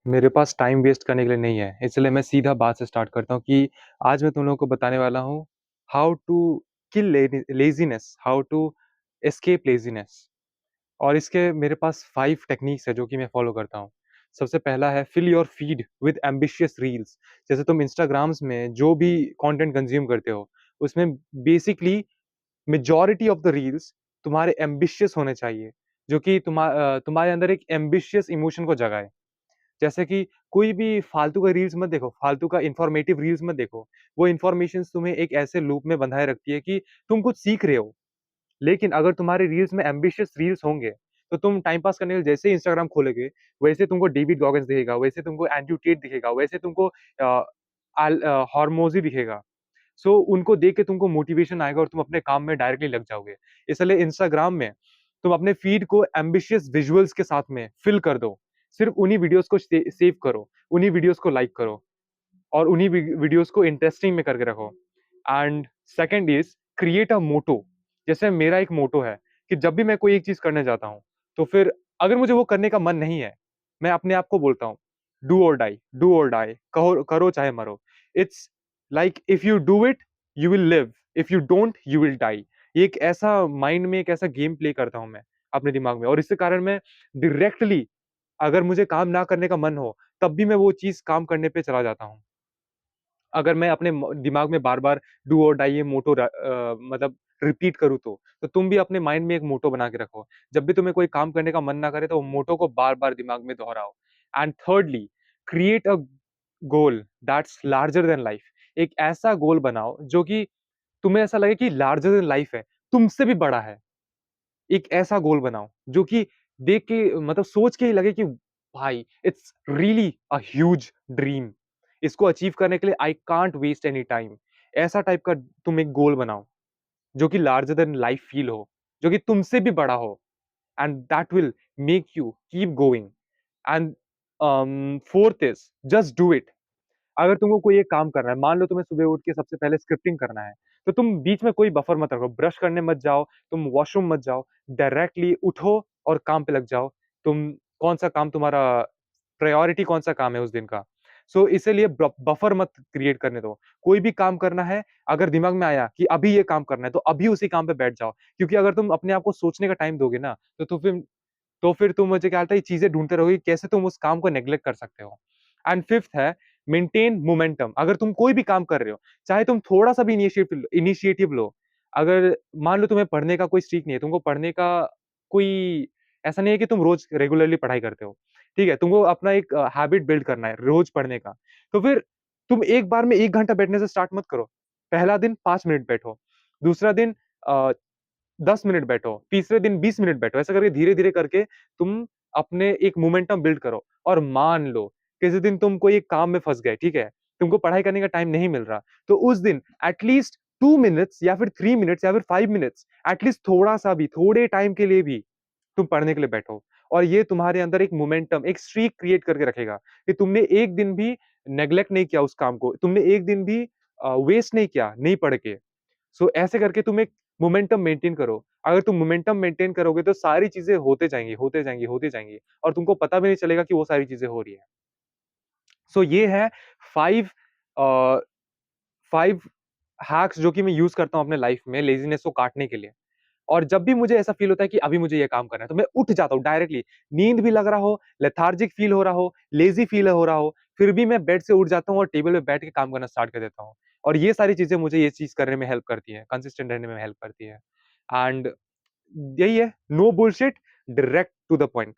मेरे पास time waste करने के लिए नहीं है, इसलिए मैं सीधा बात से स्टार्ट करता हूँ कि आज मैं तुम लोगों को बताने वाला हूँ how to kill laziness, how to escape laziness. और इसके मेरे पास 5 टेक्निक्स है जो कि मैं फ़ॉलो करता हूँ। सबसे पहला है fill your feed with ambitious reels. जैसे तुम इंस्टाग्राम्स में जो भी कंटेंट कंज़्यूम करते हो, उसमें basically majority of the reels तुम्हारे एम्बिशियस होने चाहिए, जो कि तुम्हारे अंदर एक एम्बिशियस इमोशन को जगाए। जैसे कि कोई भी फालतू का रील्स मत देखो, फालतू का इन्फॉर्मेटिव रील्स मत देखो। वो इन्फॉर्मेशंस तुम्हें एक ऐसे लूप में बंधाए रखती है कि तुम कुछ सीख रहे हो। लेकिन अगर तुम्हारे रील्स में एम्बिशियस रील्स होंगे, तो तुम टाइम पास करने के लिए जैसे ही इंस्टाग्राम खोलोगे, वैसे तुमको डेविड गॉगिन्स दिखेगा, वैसे तुमको एंड्रयू टेट दिखेगा, वैसे तुमको हॉर्मोज़ी दिखेगा। सो उनको देख के तुमको मोटिवेशन आएगा और तुम अपने काम में डायरेक्टली लग जाओगे। इसलिए इंस्टाग्राम में तुम अपने फीड को एम्बिशियस विजुअल्स के साथ में फिल कर दो। सिर्फ़ उन्हीं वीडियोज़ को सेव करो, उन्हीं वीडियोज़ को लाइक करो और उन्हीं वीडियोज़ को इंटरेस्टिंग में करके रखो। And second is create a motto. जैसे मेरा एक मोटो है कि जब भी मैं कोई एक चीज़ करने जाता हूँ, तो फिर अगर मुझे वो करने का मन नहीं है, मैं अपने आप को बोलता हूँ, डू और डाई, कहो करो चाहे मरो। It's like if you do it, you will live, if you don't, you will die. ये एक ऐसा माइंड में एक ऐसा गेम प्ले करता हूँ मैं अपने दिमाग में और इसके कारण मैं डायरेक्टली अगर मुझे काम ना करने का मन हो, तब भी मैं वो चीज़ काम करने पे चला जाता हूँ। अगर मैं अपने दिमाग में बार-बार डू और डाई ये मोटो मतलब रिपीट करूँ तो। तो तुम भी अपने माइंड में एक मोटो बना के रखो। जब भी तुम्हें कोई काम करने का मन ना करे तो वो मोटो को बार-बार दिमाग में दोहराओ। And thirdly, create a goal that's larger than life. एक ऐसा गोल बनाओ जो कि तुम्हें ऐसा लगे कि लार्जर देन लाइफ है, तुमसे भी बड़ा है। एक ऐसा गोल बनाओ जो कि देख के मतलब सोच के ही लगे कि भाई it's really a huge dream. इसको अचीव करने के लिए I can't waste any time. ऐसा टाइप का तुम एक गोल बनाओ जो कि लार्जर देन लाइफ फील हो, जो कि तुमसे भी बड़ा हो and that will make you keep going. And fourth is just do it. अगर तुमको कोई एक काम करना है, मान लो तुम्हें सुबह उठ के सबसे पहले स्क्रिप्टिंग करना है, तो तुम बीच में कोई बफर मत रखो, ब्रश करने मत जाओ, तुम वॉशरूम मत जाओ, डायरेक्टली उठो और काम पे लग जाओ। तुम कौन-सा काम तुम्हारा प्रायोरिटी कौन-सा काम है उस दिन का। सो इसीलिए बफर मत क्रिएट करने दो। कोई भी काम करना है, अगर दिमाग में आया कि अभी ये काम करना है, तो अभी उसी काम पे बैठ जाओ। क्योंकि अगर तुम अपने आप को सोचने का टाइम दोगे ना, तो फिर तुम मुझे क्या लगता है ये चीज़ें ढूँढते रहोगे, कैसे तुम उस काम को नेग्लेक्ट कर सकते हो। एंड फिफ्थ है मेंटेन मोमेंटम। अगर तुम कोई भी काम कर रहे हो, चाहे तुम थोड़ा-सा भी इनिशिएटिव लो। अगर मान लो तुम्हें पढ़ने का कोई स्ट्रीक नहीं है, तुमको पढ़ने का कोई ऐसा नहीं है कि तुम रोज़ रेगुलरली पढ़ाई करते हो, ठीक है? तुमको अपना एक हैबिट बिल्ड करना है रोज़ पढ़ने का। तो फिर तुम एक बार में 1 घंटा बैठने से स्टार्ट मत करो। पहला दिन 5 मिनट बैठो, दूसरा दिन अ 10 मिनट बैठो, तीसरे दिन 20 मिनट बैठो, ऐसा करके धीरे-धीरे करके तुम अपने एक मोमेंटम बिल्ड करो और मान लो किसी दिन तुम कोई एक काम में फँस गए, ठीक है? तुमको पढ़ाई करने का टाइम नहीं मिल रहा, तो उस दिन एट लीस्ट 2 मिनट्स या फिर 3 मिनट्स या फिर 5 मिनट्स एट लीस्ट थोड़ा-सा भी, थोड़े टाइम के लिए भी तुम पढ़ने के लिए बैठो और ये तुम्हारे अंदर एक मोमेंटम, एक स्ट्रीक क्रिएट करके रखेगा कि तुमने एक दिन भी नेग्लेक्ट नहीं किया उस काम को, तुमने एक दिन भी वेस्ट नहीं किया, नहीं पढ़ के। सो ऐसे करके तुम एक मोमेंटम मेंटेन करो। अगर तुम मोमेंटम मेंटेन करोगे तो सारी चीज़ें होते जाएँगी, होते जाएँगी, होती जाएँगी और तुमको पता भी नहीं चलेगा कि वो सारी चीज़ें हो रही हैं। सो ये है 5 अ, 5 हैक्स जो कि मैं यूज़ करता हूँ अपने लाइफ़ में लेज़ीनेस को काटने के लिए। और जब भी मुझे ऐसा फ़ील होता है कि अभी मुझे ये काम करना है, तो मैं उठ जाता हूँ डायरेक्टली। नींद भी लग रहा हो, लेथार्जिक फ़ील हो रहा हो, लेज़ी फ़ील हो रहा हो, फिर भी मैं बेड से उठ जाता हूँ और टेबल पे बैठ के काम करना स्टार्ट कर देता हूँ। और ये सारी चीज़ें मुझे ये चीज़ करने में हेल्प करती हैं, कंसिस्टेंट रहने में हेल्प करती है। एंड यही है, no bullshit, direct to the point.